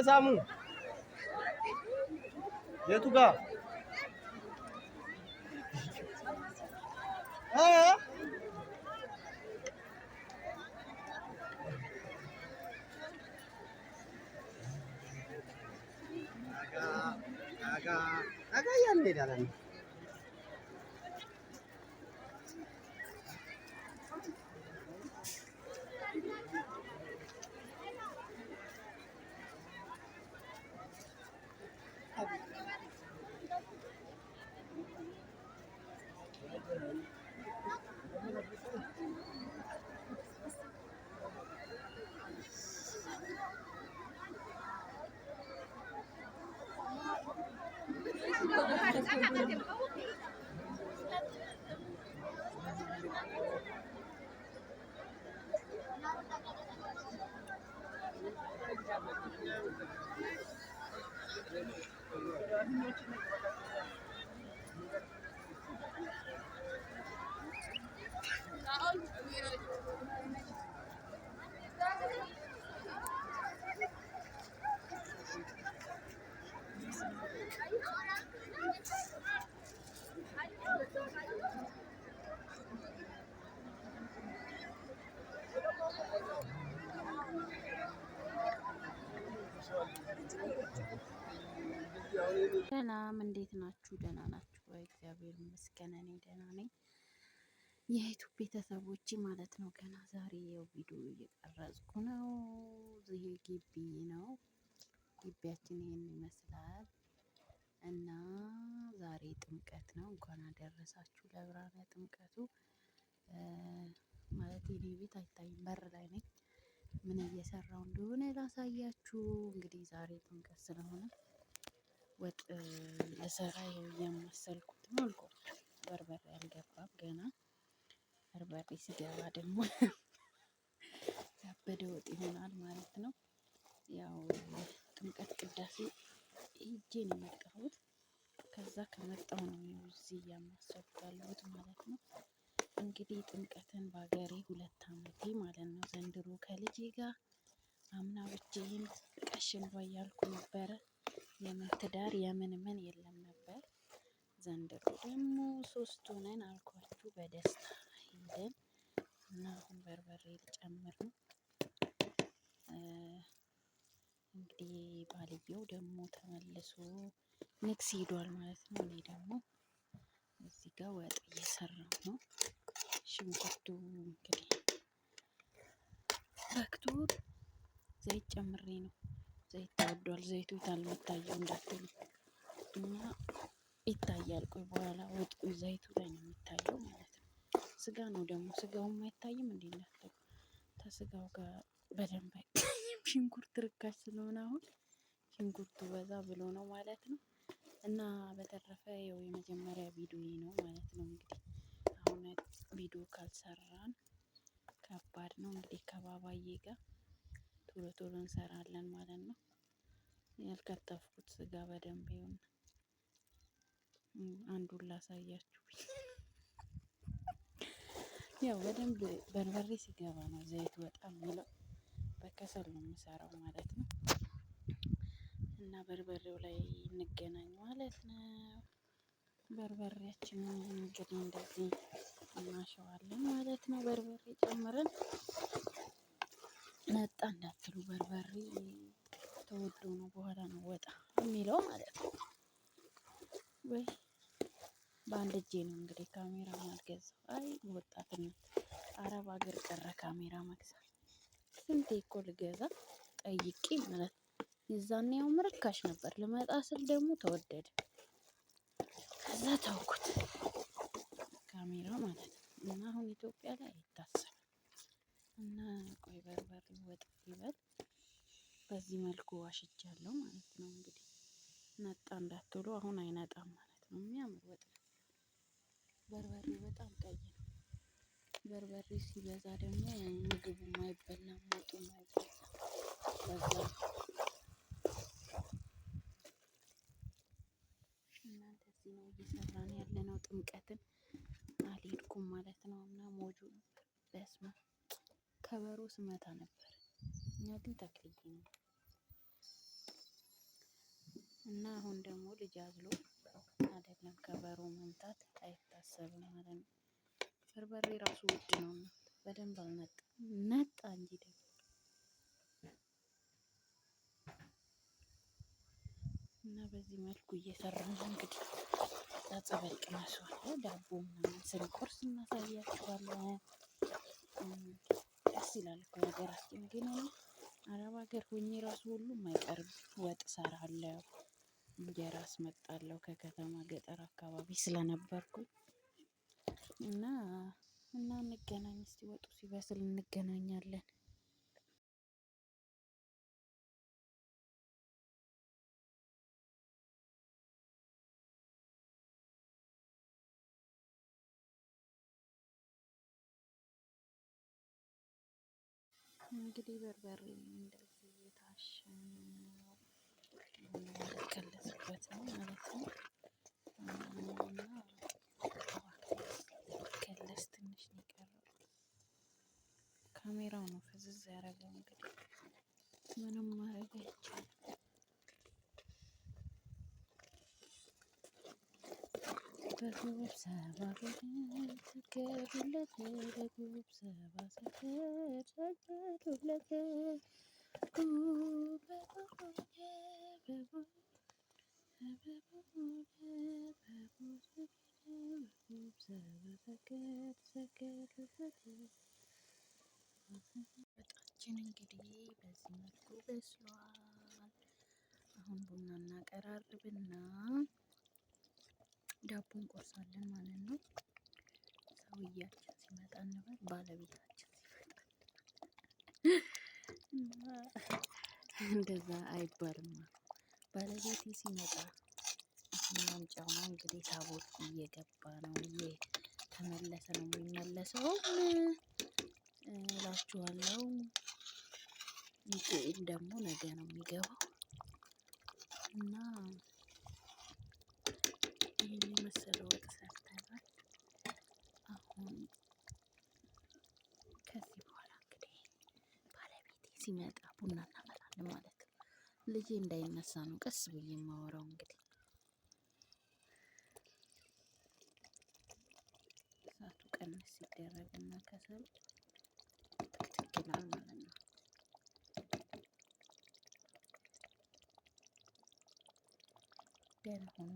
ሳሙ የቱ ጋር አጋ ያንሄዳለን ሰላም እንዴት ናችሁ? ደህና ናችሁ ወይ? እግዚአብሔር ይመስገን እኔ ደህና ነኝ። የዩቲዩብ ቤተሰቦች ማለት ነው። ገና ዛሬ ያው ቪዲዮ እየቀረጽኩ ነው። ይሄ ግቢ ነው። ግቢያችን ይሄን ይመስላል እና ዛሬ ጥምቀት ነው። እንኳን አደረሳችሁ ለብርሃነ ጥምቀቱ። ማለት የኔ ቤት አይታይም፣ በር ላይ ነኝ። ምን እየሰራው እንደሆነ ላሳያችሁ። እንግዲህ ዛሬ ጥምቀት ስለሆነ ወጥ ለሰራ የማሰልኩት ነው። አልቋል። በርበሬ አልገባም ገና። በርበሬ ሲገባ ደግሞ ያበደ ወጥ ይሆናል ማለት ነው። ያው ጥምቀት ቅዳሴ ሄጄ ነው የመጣሁት። ከዛ ከመጣሁ ነው እዚህ እያማሰልኩ ያለሁት ማለት ነው። እንግዲህ ጥምቀትን በሀገሬ 2 ዓመቴ ማለት ነው ዘንድሮ ከልጄ ጋር። አምና ብቻዬን ቀሽን እያልኩ ነበረ። የምን ትዳር የምን ምን የለም ነበር። ዘንድሮ ደግሞ 3 ሆነን አልኳችሁ በደስታ ሄደን እና አሁን በርበሬ ልጨምር ነው። እንግዲህ ባልየው ደግሞ ተመልሶ ንግስ ሄዷል ማለት ነው። እኔ ደግሞ እዚህ ጋር ወጥ እየሰራሁ ነው። ሽንኩርቱ እንግዲህ በክቶ ዘይት ጨምሬ ነው። ዘይት ተወዷል። ዘይቱ ታልመታየው እንዳትሉ እና ይታያል። ቆይ በኋላ ወጡ ዘይቱ ላይ ነው የሚታየው ማለት ነው። ስጋ ነው ደግሞ ስጋውም አይታይም እንዴ እንዳትሉ። ከስጋው ጋር በደንብ አይታይም። ሽንኩርት ርካሽ ስለሆነ አሁን ሽንኩርቱ በዛ ብሎ ነው ማለት ነው። እና በተረፈ ያው የመጀመሪያ ቪዲዮ ነው ማለት ነው። እንግዲህ አሁን ቪዲዮ ካልሰራን ከባድ ነው። እንግዲህ ከባባዬ ጋር ቶሎ ቶሎ እንሰራለን ማለት ነው። ያልከተፍኩት ስጋ በደንብ ይሁን አንዱን ላሳያችሁ። ያው በደንብ በርበሬ ሲገባ ነው ዘይት በጣም የሚለው። በከሰል ነው የምሰራው ማለት ነው። እና በርበሬው ላይ እንገናኝ ማለት ነው። በርበሬያችንን እንግዲህ እንደዚህ እናሸዋለን ማለት ነው። በርበሬ ጨምረን ነጣ እንዳትሉ፣ በርበሬ ተወዶ ነው በኋላ ነው ወጣ የሚለው ማለት ነው። ወይ በአንድ እጄ ነው እንግዲህ ካሜራ ማልገዛው። አይ ወጣትነት አረብ ሀገር ቀረ ካሜራ መግዛት። ስንቴ እኮ ልገዛ ጠይቄ ማለት የዛኔ ያው ርካሽ ነበር። ልመጣ ስል ደግሞ ተወደደ። ከዛ ተውኩት ካሜራ ማለት ነው። እና አሁን ኢትዮጵያ ላይ አይታሰብም። እና ቆይ በርበሬ ወጥ ይበል። በዚህ መልኩ ዋሽቻለሁ ማለት ነው። እንግዲህ ነጣ እንዳትሉ፣ አሁን አይነጣም ማለት ነው። የሚያምር ወጥ ነው። በርበሬ በጣም ቀይ ነው። በርበሬ ሲበዛ ደግሞ ምግቡም አይበላም፣ ወጡም አይበላም። በዛ እና እንደዚህ ነው እየሰራን ያለነው። ጥምቀትን አልሄድኩም ማለት ነው። እና ሞጁ በስመ ከበሮ ስመታ ነበር። እኛ ግን ተክልዬ ነው እና አሁን ደግሞ ልጅ አዝሎ አይደለም ከበሮ መምታት አይታሰብም ማለት ነው። በርበሬ ራሱ ውድ ነው እና በደንብ አልነጣም ነጣ እንጂ ደግሞ እና በዚህ መልኩ እየሰራን እንግዲህ ጸበል ቅመሷል ዳቦ ምናምን ስንቆርስ እናሳያችኋለን። ደስ ይላል እኮ ሀገራችን ግን አረብ ሀገር ሆኜ ራሱ ሁሉም አይቀርም ወጥ እሰራለሁ እንጀራ አስመጣለሁ ከከተማ ገጠር አካባቢ ስለነበርኩኝ እና እንገናኝ እስቲ ወጡ ሲበስል እንገናኛለን። እንግዲህ በርበሬ እንደዚህ የታሸ ከለስበት ነው ማለት ነው። እና ከለስ ትንሽ ነው የቀረው። ካሜራው ነው ፍዝዝ ያደረገው እንግዲህ ምንም ማድረግ አይቻልም። በጉብ ሰባ ሰገዱለት በጉብ ሰባ ሰገዱለት ወጣችን እንግዲህ በዚህ መልኩ በስሏል። አሁን ቡና እናቀራርብና ዳቦ እንቆርሳለን ማለት ነው። ሰውያችን ሲመጣ እንበል ባለቤታችን ሲመጣ እንደዛ አይባልም። ባለቤቴ ሲመጣ ማምጫው ነው እንግዲህ ታቦት እየገባ ነው እየተመለሰ ነው የሚመለሰው እላችኋለሁ። ሚካኤል ደግሞ ነገ ነው የሚገባው እና ይህን የመሰለ ወጥ ሰርተናል። አሁን ከዚህ በኋላ እንግዲህ ባለቤቴ ሲመጣ ቡና እናፈላለን ማለት ነው። ልጄ እንዳይነሳ ነው ቀስ ብዬ የማወራው እንግዲህ እሳቱ ቀንስ ሲደረግና ከሰሉ ትክክል ማለት ነው። ደህና ሆኖ